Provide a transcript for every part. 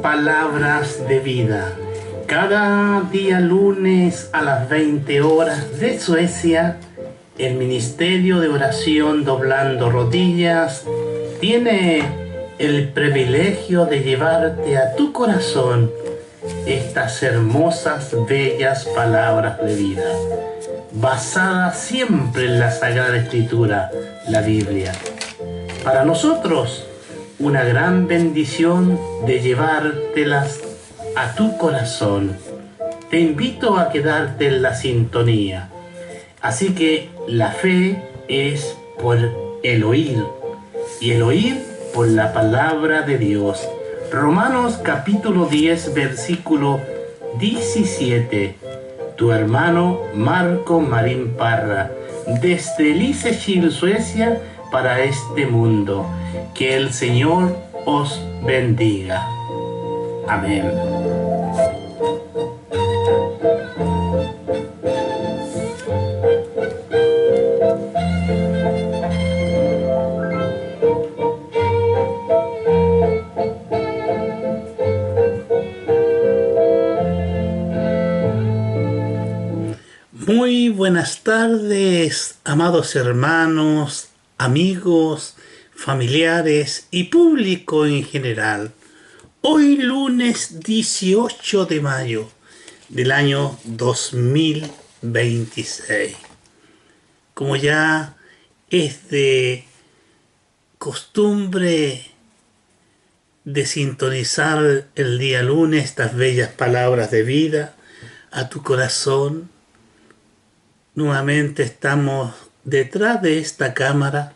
Palabras de vida. Cada día lunes a las 20 horas de Suecia, el Ministerio de Oración Doblando Rodillas tiene el privilegio de llevarte a tu corazón estas hermosas, bellas palabras de vida, basadas siempre en la Sagrada Escritura, la Biblia. Para nosotros, una gran bendición de llevártelas a tu corazón. Te invito a quedarte en la sintonía. Así que la fe es por el oír, y el oír por la palabra de Dios. Romanos capítulo 10, versículo 17. Tu hermano Marco Marín Parra, desde Lysekil, Suecia, para este mundo. Que el Señor os bendiga. Amén. Muy buenas tardes, amados hermanos, amigos, familiares y público en general. Hoy lunes 18 de mayo del año 2026. Como ya es de costumbre de sintonizar el día lunes estas bellas palabras de vida a tu corazón, nuevamente estamos detrás de esta cámara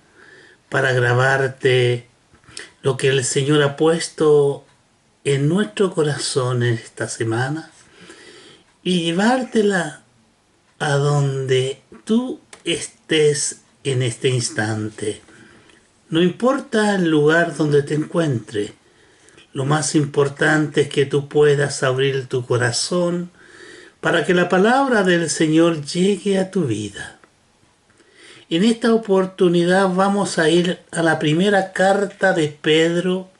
para grabarte lo que el Señor ha puesto en nuestro corazón en esta semana y llevártela a donde tú estés en este instante. No importa el lugar donde te encuentres, lo más importante es que tú puedas abrir tu corazón para que la palabra del Señor llegue a tu vida. En esta oportunidad vamos a ir a la primera carta de Pedro,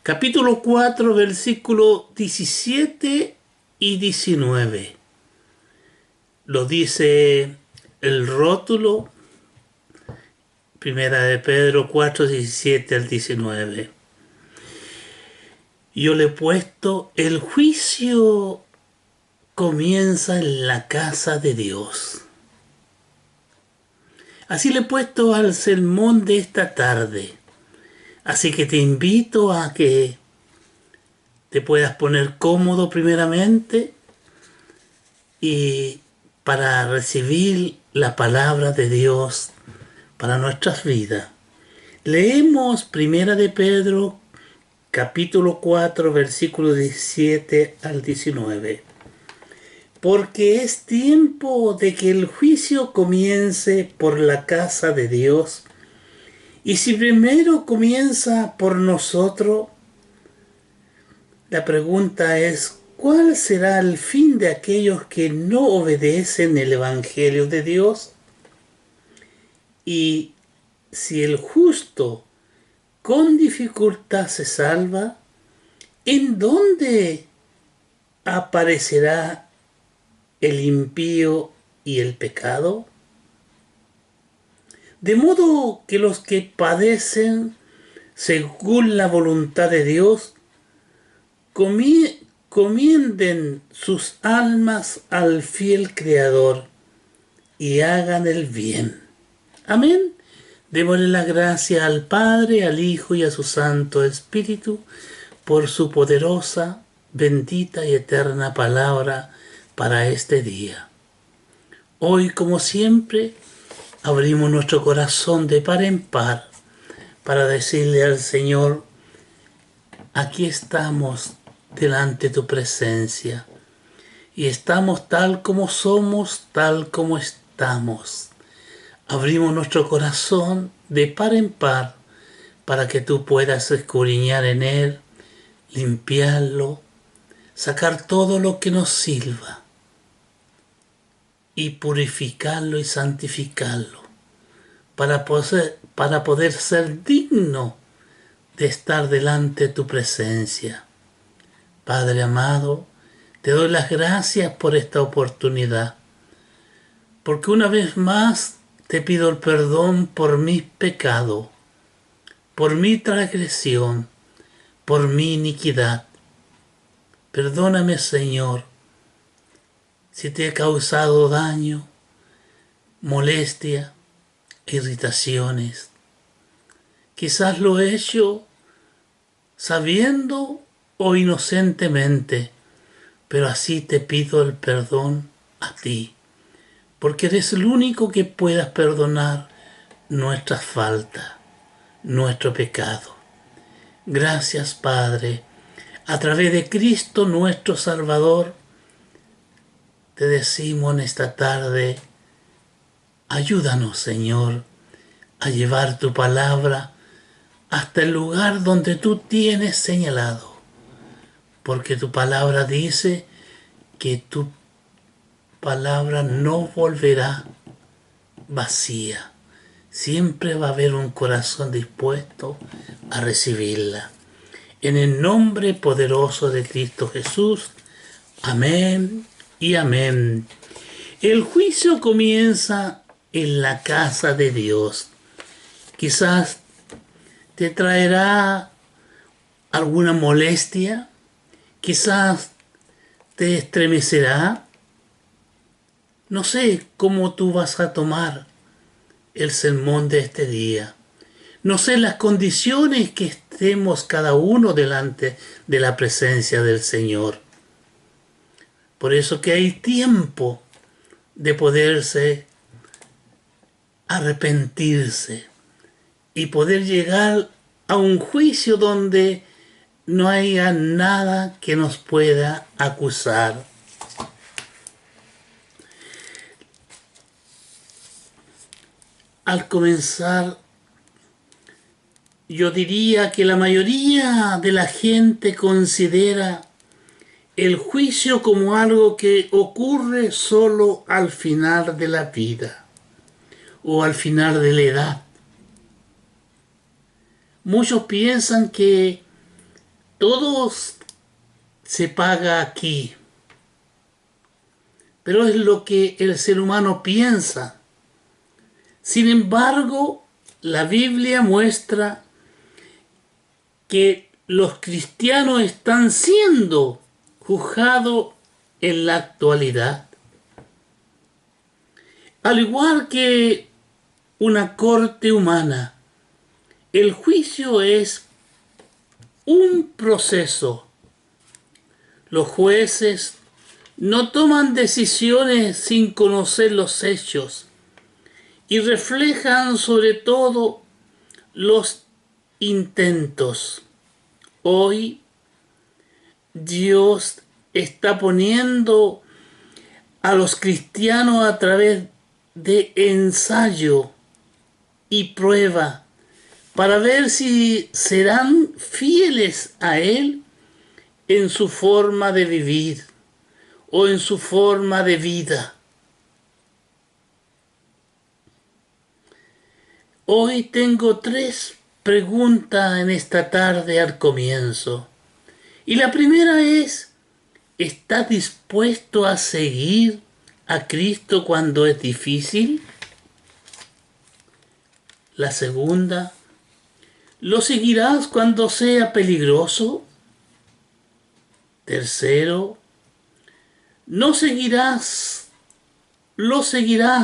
capítulo 4, versículo 17 y 19. Lo dice el rótulo, primera de Pedro 4, 17 al 19. Yo le he puesto: el juicio comienza en la casa de Dios. Así le he puesto al sermón de esta tarde. Así que te invito a que te puedas poner cómodo primeramente y para recibir la palabra de Dios para nuestras vidas. Leemos primera de Pedro, capítulo 4, versículo 17 al 19. Porque es tiempo de que el juicio comience por la casa de Dios. Y si primero comienza por nosotros, la pregunta es: ¿cuál será el fin de aquellos que no obedecen el Evangelio de Dios? Y si el justo con dificultad se salva, ¿en dónde aparecerá el impío y el pecado? De modo que los que padecen según la voluntad de Dios comienden sus almas al fiel Creador y hagan el bien. Amén. Démosle la gracia al Padre, al Hijo y a su Santo Espíritu por su poderosa, bendita y eterna palabra para este día. Hoy, como siempre, abrimos nuestro corazón de par en par para decirle al Señor: aquí estamos delante de tu presencia y estamos tal como somos, tal como estamos. Abrimos nuestro corazón de par en par para que tú puedas escudriñar en él, limpiarlo, sacar todo lo que nos sirva y purificarlo y santificarlo para poder ser digno de estar delante de tu presencia. Padre amado, te doy las gracias por esta oportunidad, porque una vez más te pido el perdón por mis pecados, por mi transgresión, por mi iniquidad. Perdóname, Señor, si te he causado daño, molestia, irritaciones. Quizás lo he hecho sabiendo o inocentemente, pero así te pido el perdón a ti, porque eres el único que puedas perdonar nuestras faltas, nuestro pecado. Gracias, Padre. A través de Cristo nuestro Salvador, te decimos en esta tarde, ayúdanos, Señor, a llevar tu palabra hasta el lugar donde tú tienes señalado, porque tu palabra dice que tu palabra no volverá vacía. Siempre va a haber un corazón dispuesto a recibirla. En el nombre poderoso de Cristo Jesús. Amén y amén. El juicio comienza en la casa de Dios. Quizás te traerá alguna molestia, quizás te estremecerá. No sé cómo tú vas a tomar el sermón de este día. No sé las condiciones que estemos cada uno delante de la presencia del Señor. Por eso que hay tiempo de poderse arrepentirse y poder llegar a un juicio donde no haya nada que nos pueda acusar. Al comenzar, yo diría que la mayoría de la gente considera el juicio como algo que ocurre solo al final de la vida o al final de la edad. Muchos piensan que todo se paga aquí, pero es lo que el ser humano piensa. Sin embargo, la Biblia muestra que los cristianos están siendo juzgados en la actualidad. Al igual que una corte humana, el juicio es un proceso. Los jueces no toman decisiones sin conocer los hechos y reflejan sobre todo los intentos. Hoy Dios está poniendo a los cristianos a través de ensayo y prueba para ver si serán fieles a Él en su forma de vivir o en su forma de vida. Hoy tengo 3 preguntas en esta tarde al comienzo. Y la primera es, ¿estás dispuesto a seguir a Cristo cuando es difícil? La segunda, ¿lo seguirás cuando sea peligroso? Tercero, ¿lo seguirás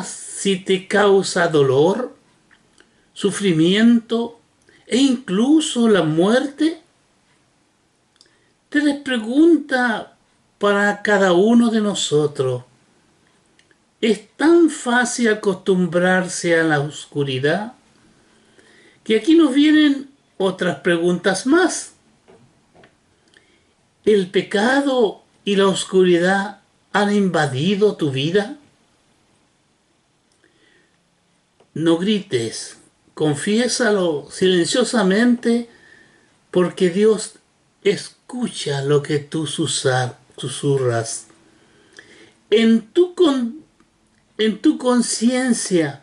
si te causa dolor, sufrimiento e incluso la muerte? 3 preguntas para cada uno de nosotros. Es tan fácil acostumbrarse a la oscuridad que aquí nos vienen otras preguntas más. ¿El pecado y la oscuridad han invadido tu vida? No grites, confiésalo silenciosamente, porque Dios escucha lo que tú susurras. En tu conciencia,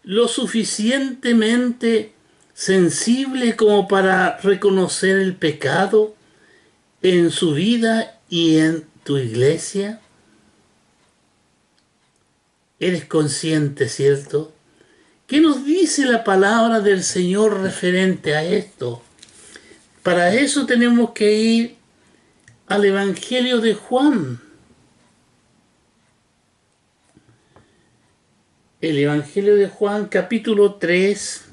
lo suficientemente sensible como para reconocer el pecado en su vida y en tu iglesia? ¿Eres consciente, cierto? ¿Qué nos dice la palabra del Señor referente a esto? Para eso tenemos que ir al Evangelio de Juan. El Evangelio de Juan, capítulo 3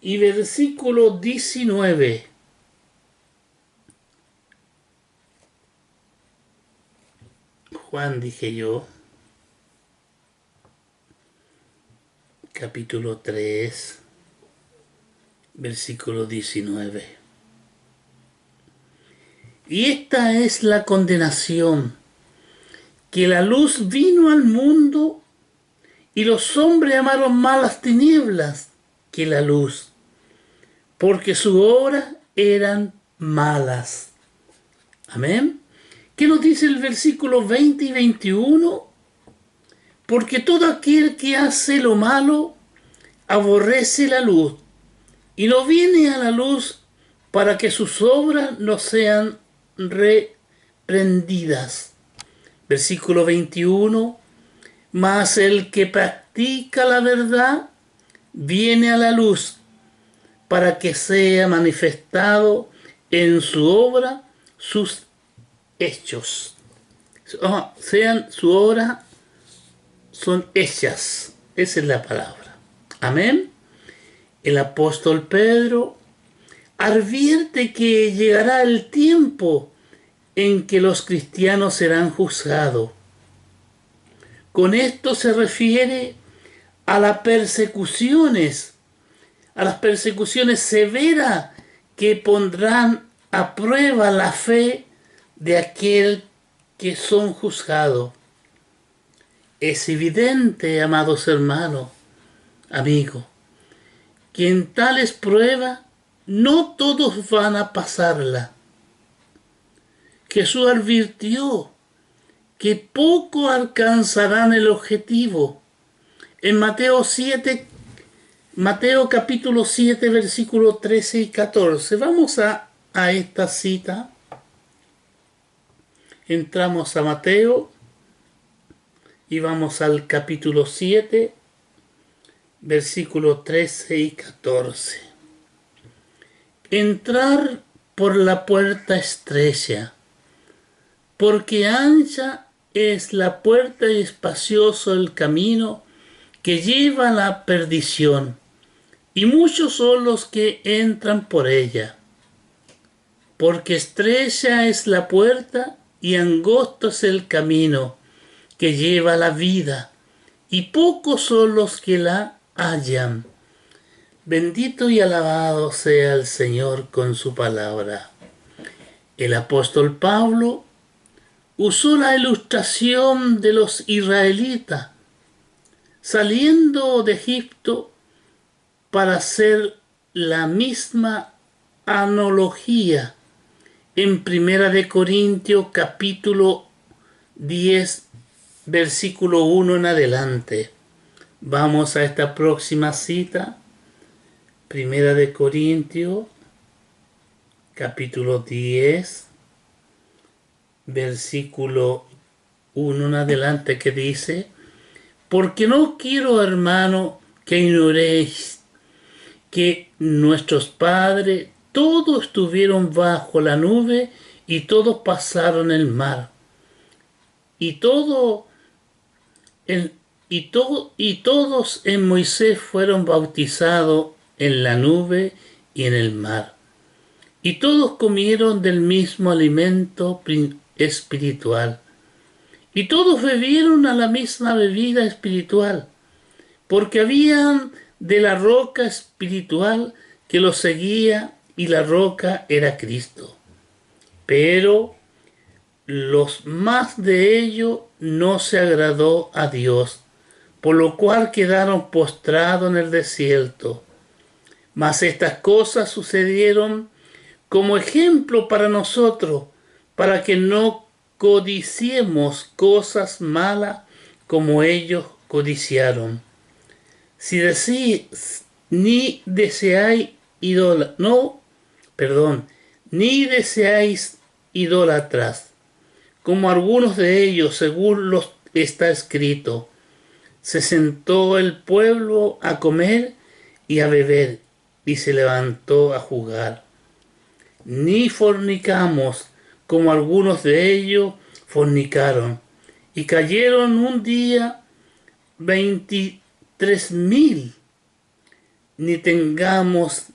y versículo 19. Juan, dije yo, capítulo 3, versículo 19. Y esta es la condenación, que la luz vino al mundo y los hombres amaron más las tinieblas que la luz, porque sus obras eran malas. Amén. ¿Qué nos dice el versículo 20 y 21? Porque todo aquel que hace lo malo aborrece la luz y no viene a la luz para que sus obras no sean reprendidas. Versículo 21. Mas el que practica la verdad viene a la luz para que sea manifestado en su obra sus hechos. Sean su obra, son hechas. Esa es la palabra. Amén. El apóstol Pedro advierte que llegará el tiempo en que los cristianos serán juzgados. Con esto se refiere a las persecuciones severas que pondrán a prueba la fe de aquel que son juzgados. Es evidente, amados hermanos, amigos, que en tales pruebas no todos van a pasarla. Jesús advirtió que pocos alcanzarán el objetivo. En Mateo capítulo 7, versículos 13 y 14. Vamos a esta cita. Entramos a Mateo y vamos al capítulo 7, versículos 13 y 14. Entrar por la puerta estrecha, porque ancha es la puerta y espacioso el camino que lleva a la perdición, y muchos son los que entran por ella. Porque estrecha es la puerta y angosto es el camino que lleva a la vida, y pocos son los que la hallan. Bendito y alabado sea el Señor con su palabra. El apóstol Pablo usó la ilustración de los israelitas saliendo de Egipto para hacer la misma analogía en 1 Corintios capítulo 10 versículo 1 en adelante. Vamos a esta próxima cita, 1 Corintios capítulo 10 versículo 1 en adelante, que dice: porque no quiero, hermano, que ignoréis que nuestros padres todos estuvieron bajo la nube y todos pasaron el mar. Y todos en Moisés fueron bautizados en la nube y en el mar. Y todos comieron del mismo alimento espiritual. Y todos bebieron a la misma bebida espiritual, porque habían de la roca espiritual que los seguía, y la roca era Cristo. Pero los más de ellos no se agradó a Dios, por lo cual quedaron postrados en el desierto. Mas estas cosas sucedieron como ejemplo para nosotros, para que no codiciemos cosas malas como ellos codiciaron. Si decís ni deseáis ni deseáis idólatras, como algunos de ellos, según los está escrito. Se sentó el pueblo a comer y a beber, y se levantó a jugar. Ni fornicamos, como algunos de ellos fornicaron, y cayeron un día 23,000. Ni tengamos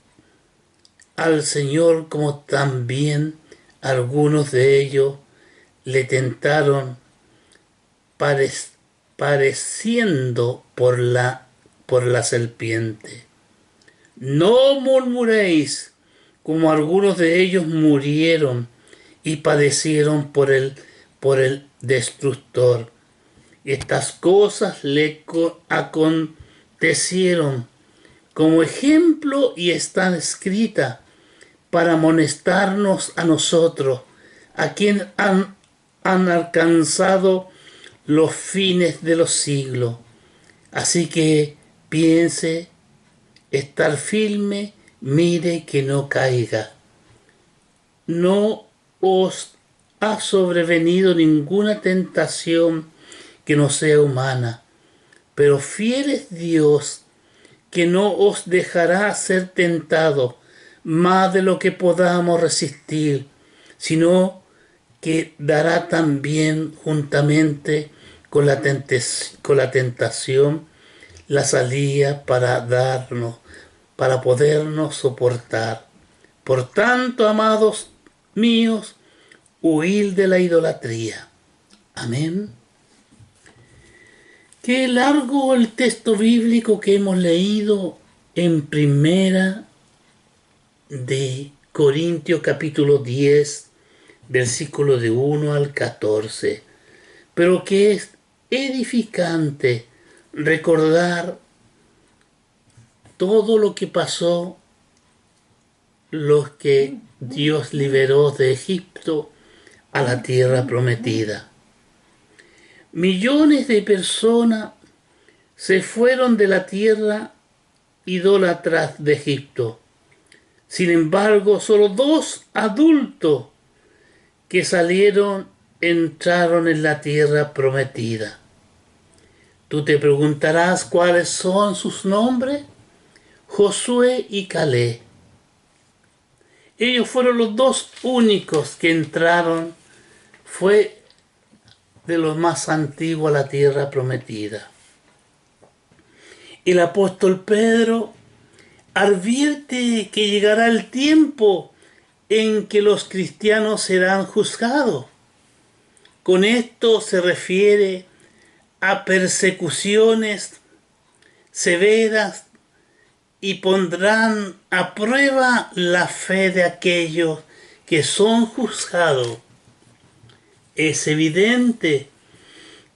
al Señor como también algunos de ellos le tentaron pareciendo por la serpiente. No murmuréis, como algunos de ellos murieron y padecieron por el destructor. Estas cosas le acontecieron como ejemplo y están escritas para amonestarnos a nosotros, a quien han alcanzado los fines de los siglos. Así que piense, estar firme, mire que no caiga. No os ha sobrevenido ninguna tentación que no sea humana, pero fiel es Dios, que no os dejará ser tentado más de lo que podamos resistir, sino que dará también juntamente con la tentación la salida para podernos soportar. Por tanto, amados míos, huid de la idolatría. Amén. Qué largo el texto bíblico que hemos leído en Primera de Corintios capítulo 10, versículo de 1 al 14. Pero que es edificante recordar todo lo que pasó, los que Dios liberó de Egipto a la tierra prometida. Millones de personas se fueron de la tierra idólatras de Egipto. Sin embargo, solo 2 adultos que entraron en la tierra prometida. Tú te preguntarás cuáles son sus nombres. Josué y Caleb. Ellos fueron los 2 únicos que entraron. Fue de los más antiguos a la tierra prometida. El apóstol Pedro advierte que llegará el tiempo en que los cristianos serán juzgados. Con esto se refiere a persecuciones severas y pondrán a prueba la fe de aquellos que son juzgados. Es evidente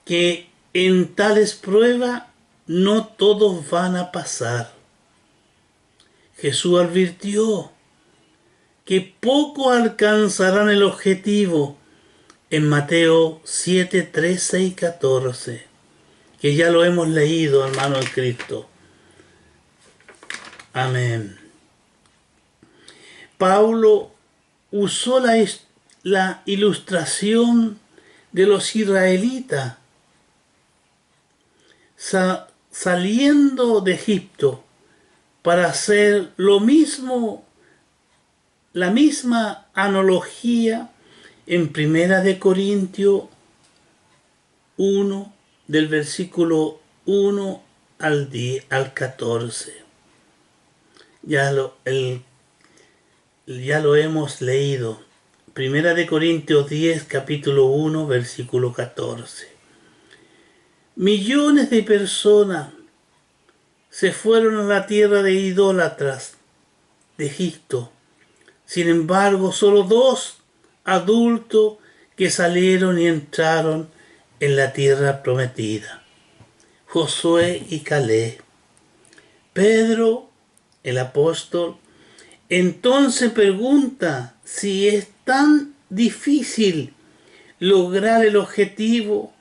que en tales pruebas no todos van a pasar. Jesús advirtió que pocos alcanzarán el objetivo en Mateo 7, 13 y 14, que ya lo hemos leído, hermano en Cristo. Amén. Pablo usó la ilustración de los israelitas saliendo de Egipto para hacer lo mismo, la misma analogía en Primera de Corintios 1, del versículo 1 al 14. Ya lo hemos leído. Primera de Corintios 10, capítulo 1, versículo 14. Millones de personas se fueron a la tierra de idólatras de Egipto. Sin embargo, solo 2 adultos que salieron y entraron en la tierra prometida. Josué y Caleb. Pedro, el apóstol, entonces pregunta si es tan difícil lograr el objetivo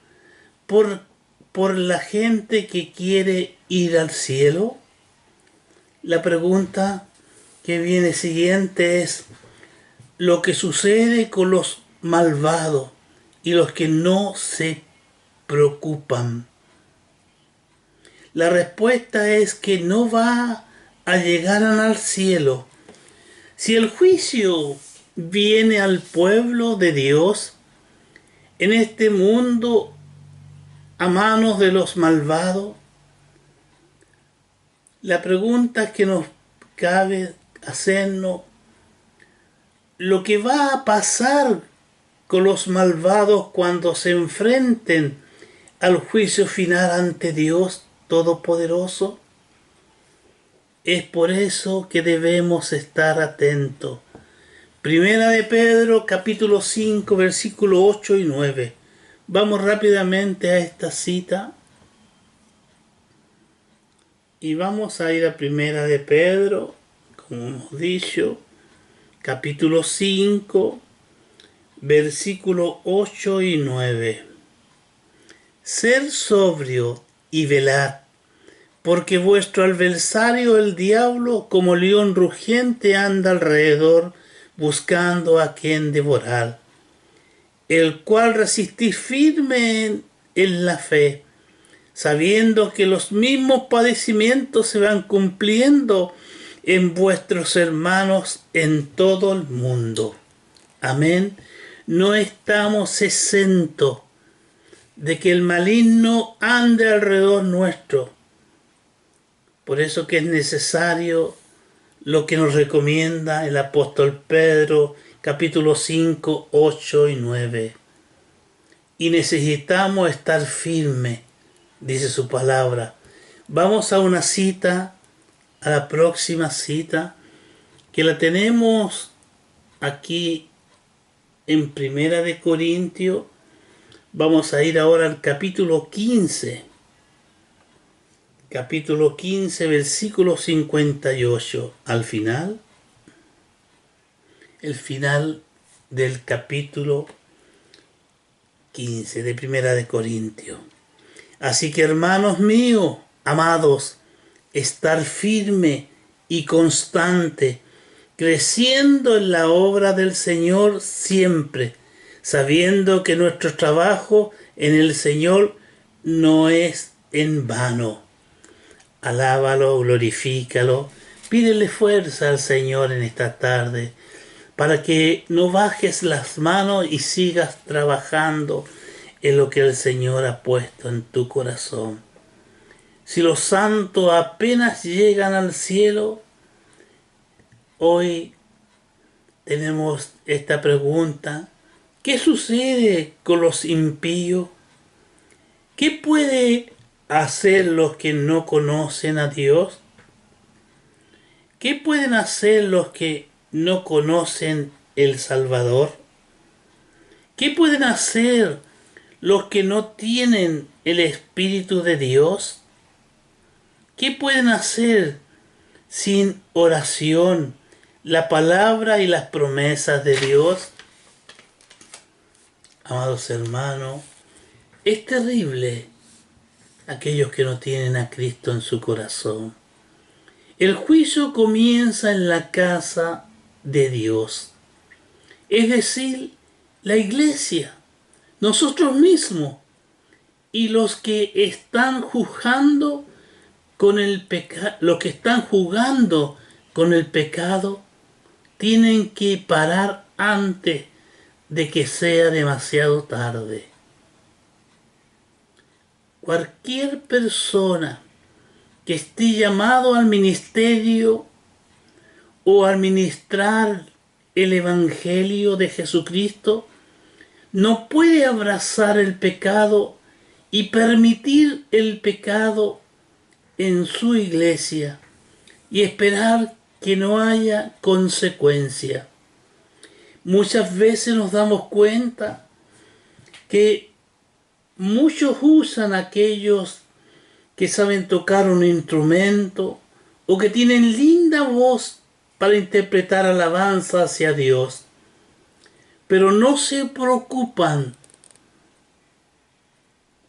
por la gente que quiere ir al cielo. La pregunta que viene siguiente es: lo que sucede con los malvados y los que no se preocupan? La respuesta es que no va a llegar al cielo. Si el juicio viene al pueblo de Dios en este mundo a manos de los malvados, la pregunta que nos cabe hacernos, lo que va a pasar con los malvados cuando se enfrenten al juicio final ante Dios Todopoderoso. Es por eso que debemos estar atentos. Primera de Pedro, capítulo 5, versículos 8 y 9. Vamos rápidamente a esta cita. Y vamos a ir a Primera de Pedro, como hemos dicho, capítulo 5, versículos 8 y 9. Ser sobrio y velad, porque vuestro adversario el diablo, como león rugiente, anda alrededor, buscando a quien devorar, el cual resistís firme en la fe, sabiendo que los mismos padecimientos se van cumpliendo en vuestros hermanos en todo el mundo. Amén. No estamos exentos de que el maligno ande alrededor nuestro. Por eso que es necesario lo que nos recomienda el apóstol Pedro, capítulo 5, 8 y 9. Y necesitamos estar firmes, dice su palabra. Vamos a una cita, a la próxima cita, que la tenemos aquí en Primera de Corintios. Vamos a ir ahora al capítulo 15. Capítulo 15, versículo 58. Al final, el final del capítulo 15 de Primera de Corintios. Así que, hermanos míos, amados, estar firme y constante, creciendo en la obra del Señor siempre, sabiendo que nuestro trabajo en el Señor no es en vano. Alábalo, glorifícalo, pídele fuerza al Señor en esta tarde, para que no bajes las manos y sigas trabajando en lo que el Señor ha puesto en tu corazón. Si los santos apenas llegan al cielo, hoy tenemos esta pregunta: ¿qué sucede con los impíos? ¿Qué puede hacer los que no conocen a Dios? ¿Qué pueden hacer los que no conocen el Salvador? ¿Qué pueden hacer los que no tienen el Espíritu de Dios? ¿Qué pueden hacer sin oración, la palabra y las promesas de Dios? Amados hermanos, es terrible aquellos que no tienen a Cristo en su corazón. El juicio comienza en la casa de Dios, es decir, la iglesia, nosotros mismos, y los que están juzgando con el pecado, los que están jugando con el pecado, tienen que parar antes de que sea demasiado tarde. Cualquier persona que esté llamado al ministerio o al ministrar el Evangelio de Jesucristo no puede abrazar el pecado y permitir el pecado en su iglesia y esperar que no haya consecuencia. Muchas veces nos damos cuenta que muchos usan aquellos que saben tocar un instrumento o que tienen linda voz para interpretar alabanza hacia Dios, pero no se preocupan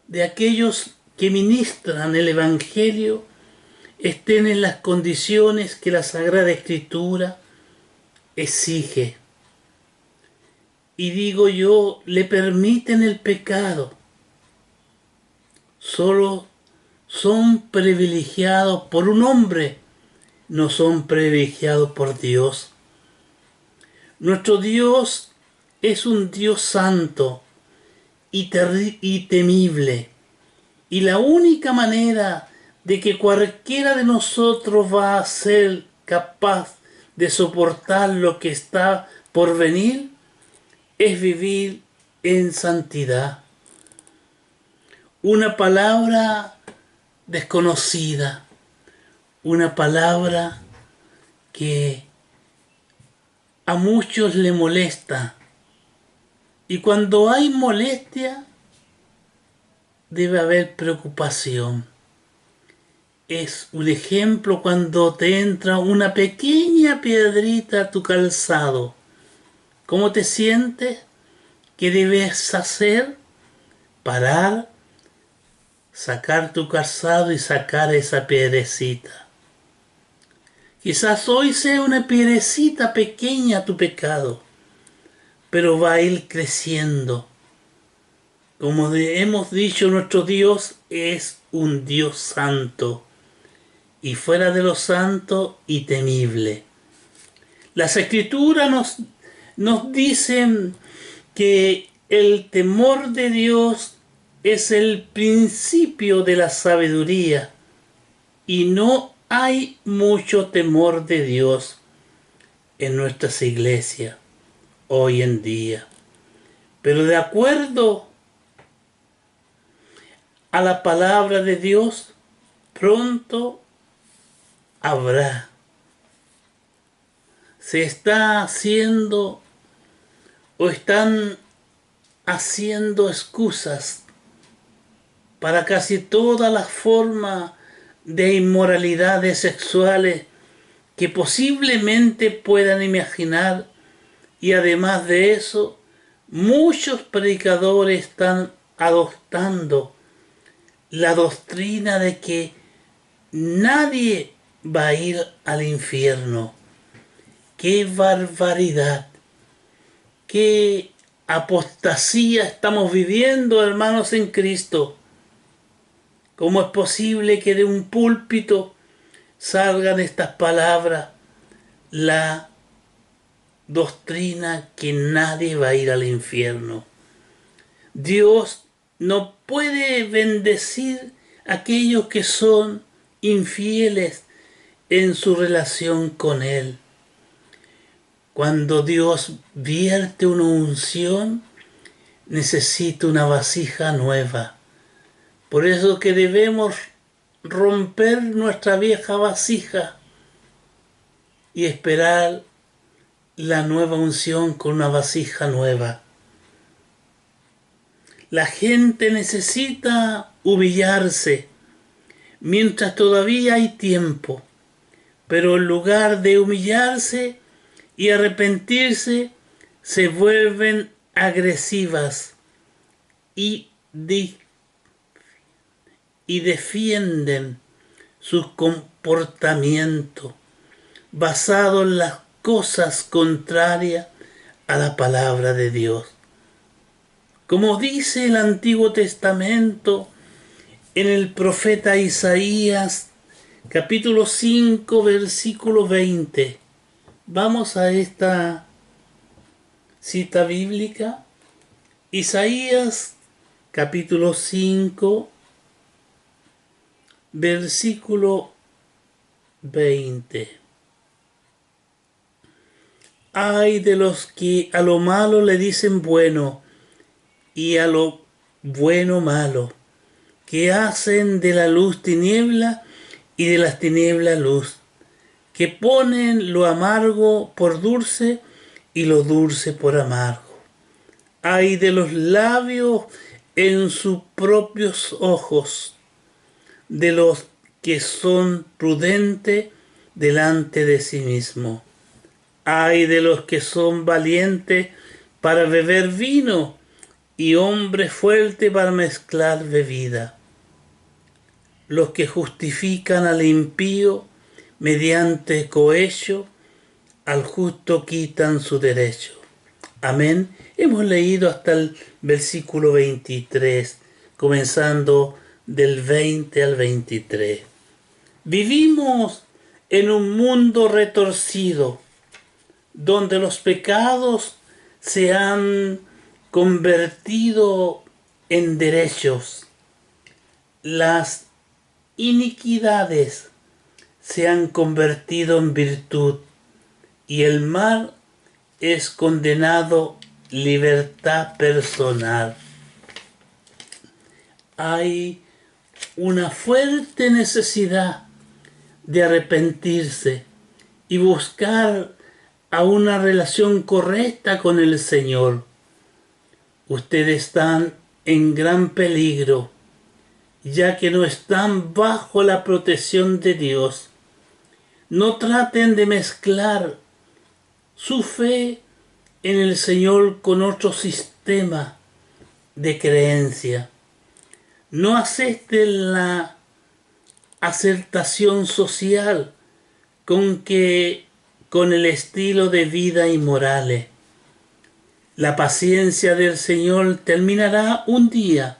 de aquellos que ministran el Evangelio estén en las condiciones que la Sagrada Escritura exige. y digo yo, le permiten el pecado. Solo son privilegiados por un hombre, no son privilegiados por Dios. Nuestro Dios es un Dios santo y temible. Y la única manera de que cualquiera de nosotros va a ser capaz de soportar lo que está por venir es vivir en santidad. Una palabra desconocida, una palabra que a muchos le molesta. Y cuando hay molestia, debe haber preocupación. Es un ejemplo cuando te entra una pequeña piedrita a tu calzado. ¿Cómo te sientes? ¿Qué debes hacer? Parar, sacar tu calzado y sacar esa piedrecita. Quizás hoy sea una piedrecita pequeña tu pecado, pero va a ir creciendo. Como hemos dicho, nuestro Dios es un Dios santo y fuera de lo santo y temible. Las Escrituras nos dicen que el temor de Dios es el principio de la sabiduría y no hay mucho temor de Dios en nuestras iglesias hoy en día. Pero de acuerdo a la palabra de Dios, pronto habrá. Se está haciendo o están haciendo excusas para casi todas las formas de inmoralidades sexuales que posiblemente puedan imaginar, y además de eso, muchos predicadores están adoptando la doctrina de que nadie va a ir al infierno. ¡Qué barbaridad! ¡Qué apostasía estamos viviendo, hermanos en Cristo! ¿Cómo es posible que de un púlpito salgan estas palabras? La doctrina que nadie va a ir al infierno. Dios no puede bendecir a aquellos que son infieles en su relación con Él. Cuando Dios vierte una unción, necesita una vasija nueva. Por eso que debemos romper nuestra vieja vasija y esperar la nueva unción con una vasija nueva. La gente necesita humillarse mientras todavía hay tiempo, pero en lugar de humillarse y arrepentirse, se vuelven agresivas y defienden su comportamiento basado en las cosas contrarias a la palabra de Dios. Como dice el Antiguo Testamento en el profeta Isaías, capítulo 5, versículo 20. Vamos a esta cita bíblica. Isaías, capítulo 5, versículo 20. Ay de los que a lo malo le dicen bueno y a lo bueno malo, que hacen de la luz tiniebla y de las tinieblas luz, que ponen lo amargo por dulce y lo dulce por amargo. Ay de los labios en sus propios ojos, de los que son prudentes delante de sí mismo. Ay de los que son valientes para beber vino y hombres fuertes para mezclar bebida. Los que justifican al impío mediante cohecho, al justo quitan su derecho. Amén. Hemos leído hasta el versículo 23, comenzando del 20 al 23. Vivimos en un mundo retorcido, donde los pecados se han convertido en derechos, las iniquidades se han convertido en virtud y el mal es condenado libertad personal. Hay una fuerte necesidad de arrepentirse y buscar a una relación correcta con el Señor. Ustedes están en gran peligro, ya que no están bajo la protección de Dios. No traten de mezclar su fe en el Señor con otro sistema de creencia. No acepten la aceptación social con el estilo de vida inmorales. La paciencia del Señor terminará un día.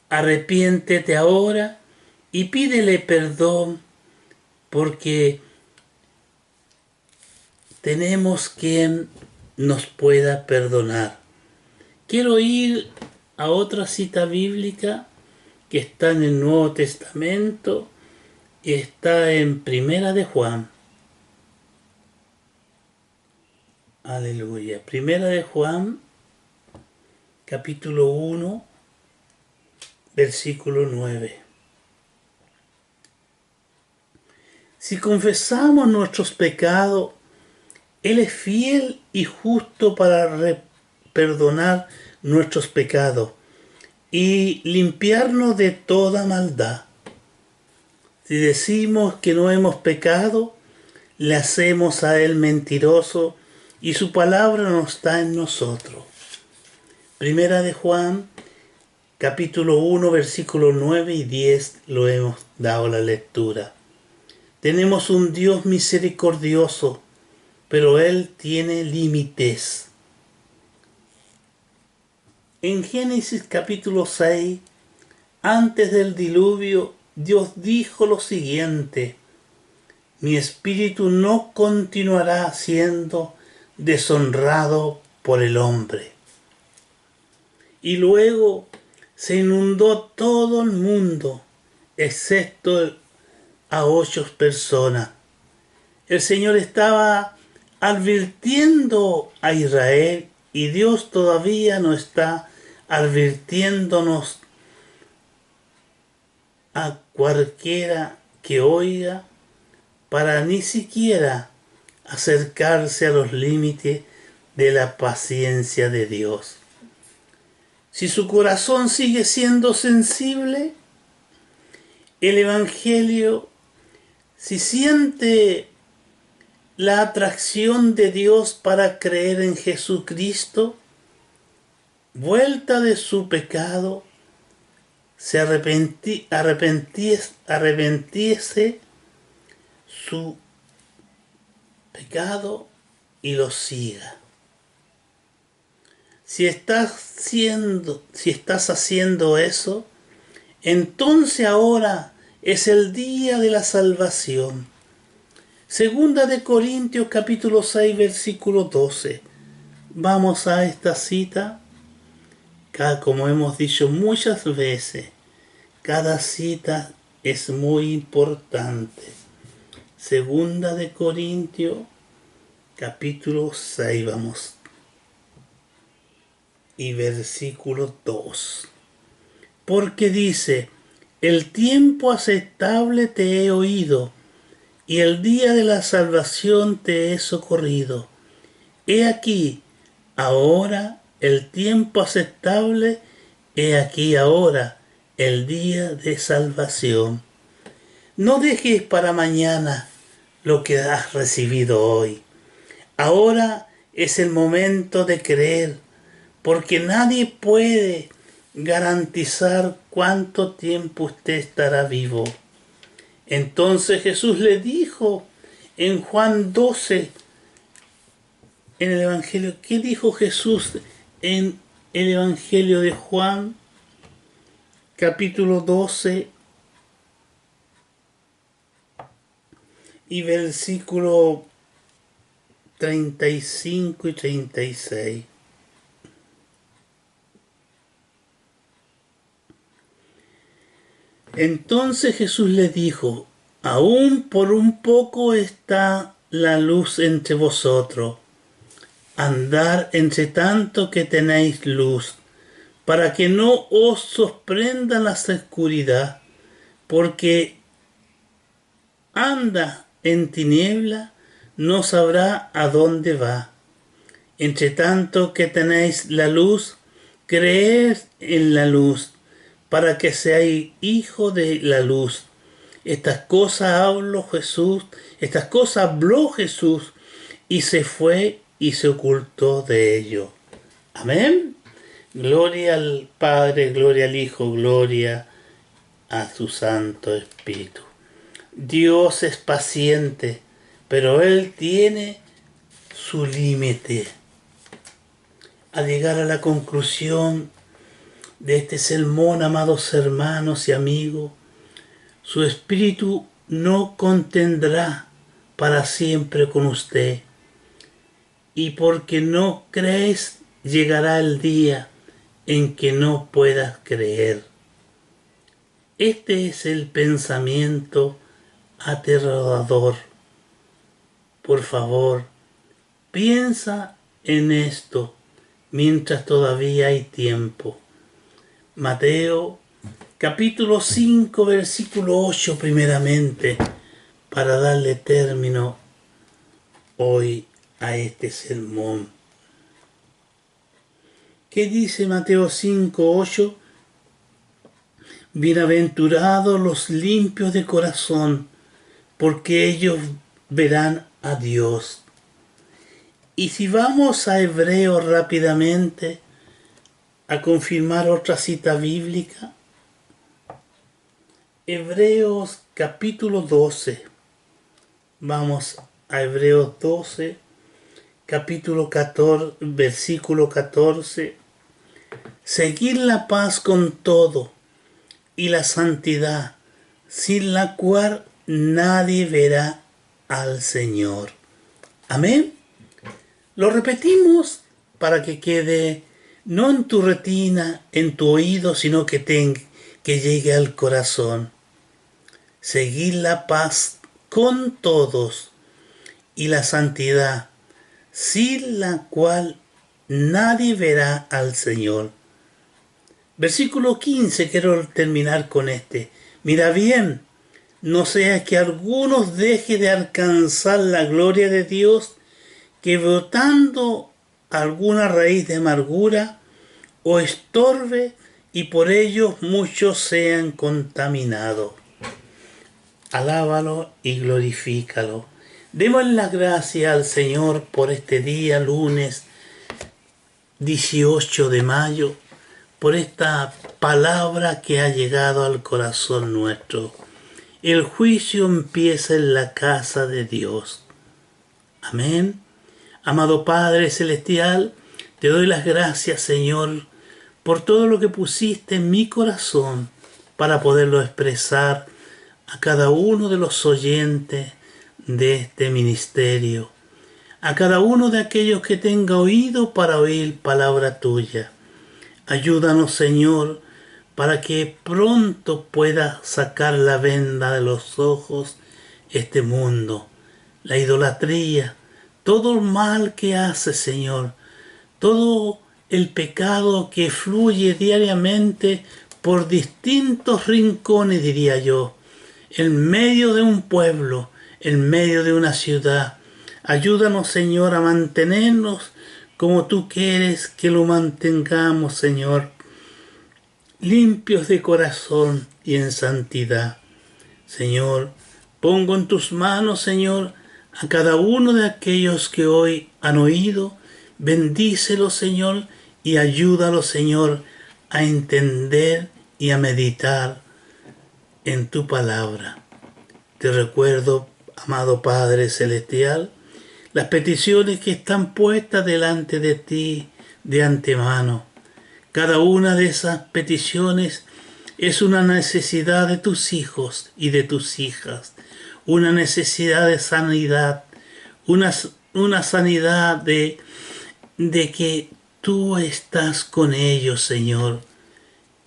Arrepiéntete ahora y pídele perdón, porque tenemos quien nos pueda perdonar. Quiero ir a otra cita bíblica que está en el Nuevo Testamento y está en Primera de Juan. Aleluya. Primera de Juan, capítulo 1, versículo 9. Si confesamos nuestros pecados, Él es fiel y justo para perdonar nuestros pecados y limpiarnos de toda maldad. Si decimos que no hemos pecado, le hacemos a Él mentiroso y su palabra no está en nosotros. Primera de Juan, capítulo 1, versículos 9 y 10, lo hemos dado la lectura. Tenemos un Dios misericordioso, pero Él tiene límites. En Génesis capítulo 6, antes del diluvio, Dios dijo lo siguiente: mi espíritu no continuará siendo deshonrado por el hombre. Y luego se inundó todo el mundo, excepto a 8 personas. El Señor estaba advirtiendo a Israel y Dios todavía no está advirtiéndonos a cualquiera que oiga para ni siquiera acercarse a los límites de la paciencia de Dios. Si su corazón sigue siendo sensible, el Evangelio, si siente la atracción de Dios para creer en Jesucristo, vuelta de su pecado, se arrepentiese su pecado y lo siga. Si estás haciendo eso, entonces ahora es el día de la salvación. Segunda de Corintios capítulo 6 versículo 12. Vamos a esta cita. Como hemos dicho muchas veces, cada cita es muy importante. Segunda de Corintios capítulo 6, vamos. Y versículo 2. Porque dice: el tiempo aceptable te he oído, y el día de la salvación te he socorrido. He aquí, ahora el tiempo aceptable, he aquí ahora el día de salvación. No dejes para mañana lo que has recibido hoy. Ahora es el momento de creer, porque nadie puede garantizar cuánto tiempo usted estará vivo. Entonces Jesús le dijo en Juan 12, en el Evangelio. ¿Qué dijo Jesús en el Evangelio de Juan, capítulo 12 y versículo 35 y 36? Entonces Jesús les dijo: aún por un poco está la luz entre vosotros. Andad entre tanto que tenéis luz, para que no os sorprenda la oscuridad, porque anda en tiniebla, no sabrá a dónde va. Entre tanto que tenéis la luz, creed en la luz, para que seáis hijo de la luz. Estas cosas habló Jesús, y se fue y se ocultó de ellos. Amén. Gloria al Padre, gloria al Hijo, gloria a su Santo Espíritu. Dios es paciente, pero Él tiene su límite. Al llegar a la conclusión de este sermón, amados hermanos y amigos, su Espíritu no contendrá para siempre con usted. Y porque no crees, llegará el día en que no puedas creer. Este es el pensamiento aterrador. Por favor, piensa en esto mientras todavía hay tiempo. Mateo capítulo 5 versículo 8 primeramente, para darle término hoy a este sermón. ¿Qué dice Mateo 5, 8? Bienaventurados los limpios de corazón, porque ellos verán a Dios. Y si vamos a Hebreos rápidamente a confirmar otra cita bíblica, Hebreos capítulo 12. Vamos a Hebreos 12, capítulo 14, versículo 14. Seguid la paz con todo y la santidad, sin la cual nadie verá al Señor. Amén. Lo repetimos para que quede no en tu retina, en tu oído, sino que llegue al corazón. Seguid la paz con todos y la santidad, sin la cual nadie verá al Señor. Versículo 15, quiero terminar con este. Mira bien, no sea que algunos deje de alcanzar la gloria de Dios, que brotando alguna raíz de amargura o estorbe, y por ello muchos sean contaminados. Alábalo y glorifícalo. Demos las gracias al Señor por este día, lunes 18 de mayo, por esta palabra que ha llegado al corazón nuestro. El juicio empieza en la casa de Dios. Amén. Amado Padre Celestial, te doy las gracias, Señor, por todo lo que pusiste en mi corazón para poderlo expresar a cada uno de los oyentes de este ministerio, a cada uno de aquellos que tenga oído para oír palabra tuya. Ayúdanos, Señor, para que pronto pueda sacar la venda de los ojos este mundo, la idolatría, todo el mal que hace, Señor, todo el pecado que fluye diariamente por distintos rincones, diría yo, en medio de un pueblo, en medio de una ciudad. Ayúdanos, Señor, a mantenernos como tú quieres que lo mantengamos, Señor, limpios de corazón y en santidad. Señor, pongo en tus manos, Señor, a cada uno de aquellos que hoy han oído. Bendícelo, Señor, y ayúdalo, Señor, a entender y a meditar en tu palabra. Te recuerdo, amado Padre Celestial, las peticiones que están puestas delante de ti de antemano. Cada una de esas peticiones es una necesidad de tus hijos y de tus hijas, una necesidad de sanidad, una sanidad de que tú estás con ellos, Señor,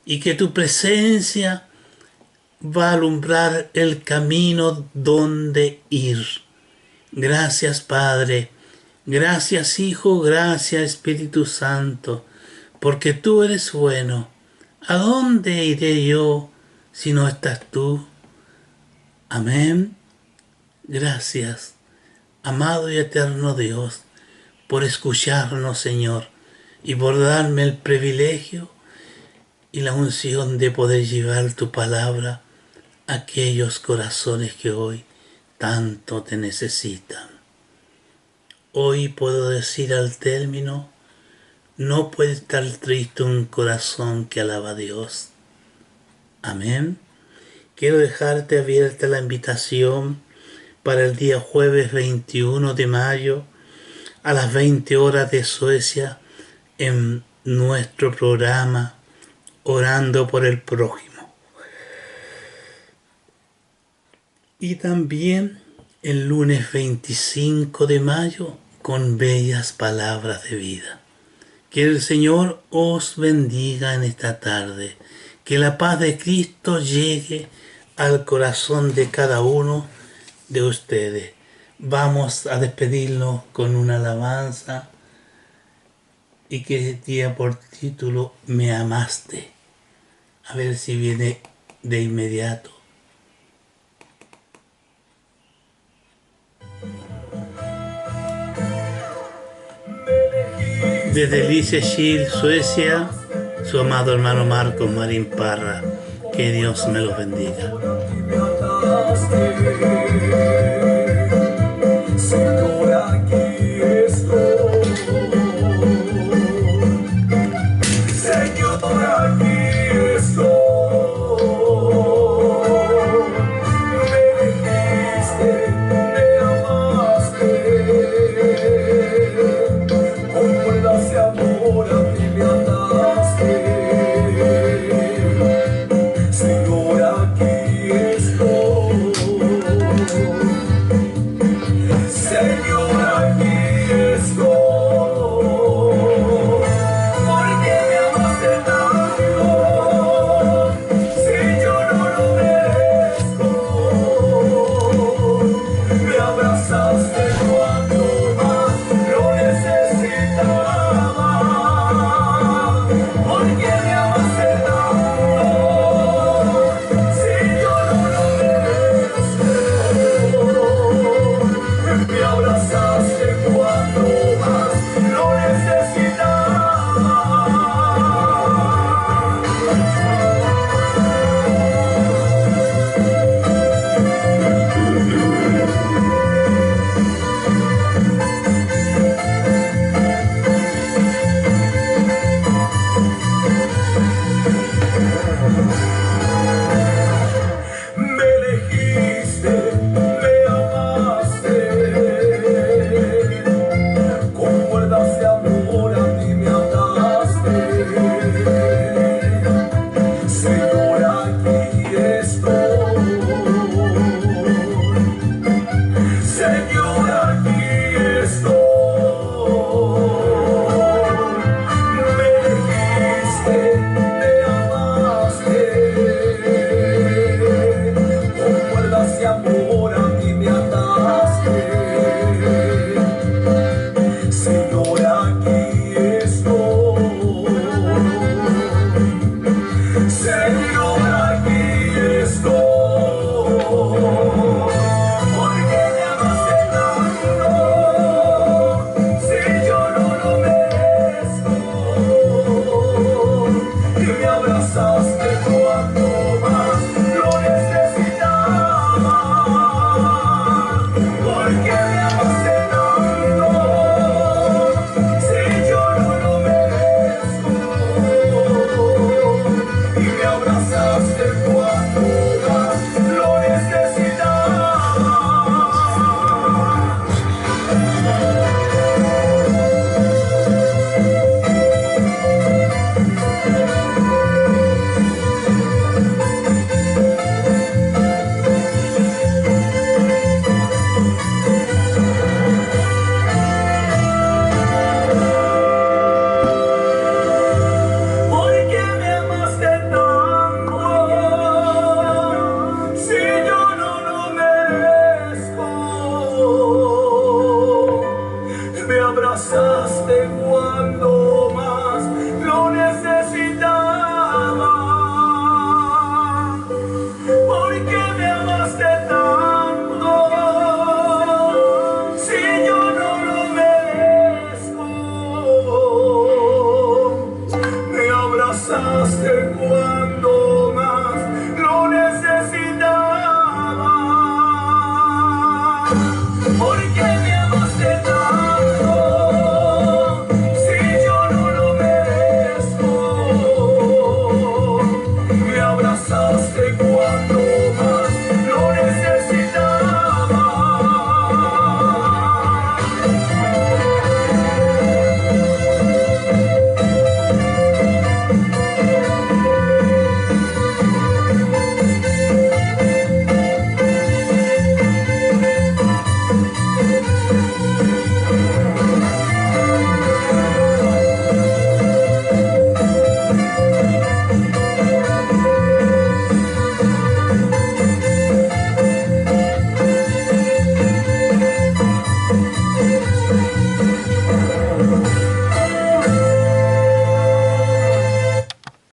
y que tu presencia va a alumbrar el camino donde ir. Gracias, Padre. Gracias, Hijo. Gracias, Espíritu Santo, porque tú eres bueno. ¿A dónde iré yo si no estás tú? Amén. Gracias, amado y eterno Dios, por escucharnos, Señor, y por darme el privilegio y la unción de poder llevar tu palabra a aquellos corazones que hoy tanto te necesitan. Hoy puedo decir al término: no puede estar triste un corazón que alaba a Dios. Amén. Quiero dejarte abierta la invitación para el día jueves 21 de mayo a las 20 horas de Suecia en nuestro programa Orando por el Prójimo. Y también el lunes 25 de mayo con bellas palabras de vida. Que el Señor os bendiga en esta tarde. Que la paz de Cristo llegue al corazón de cada uno de ustedes. Vamos a despedirnos con una alabanza y que tiene por título Me amaste. A ver si viene de inmediato. Desde Lysekil, Suecia, su amado hermano Marcos Marín Parra. Que Dios me los bendiga.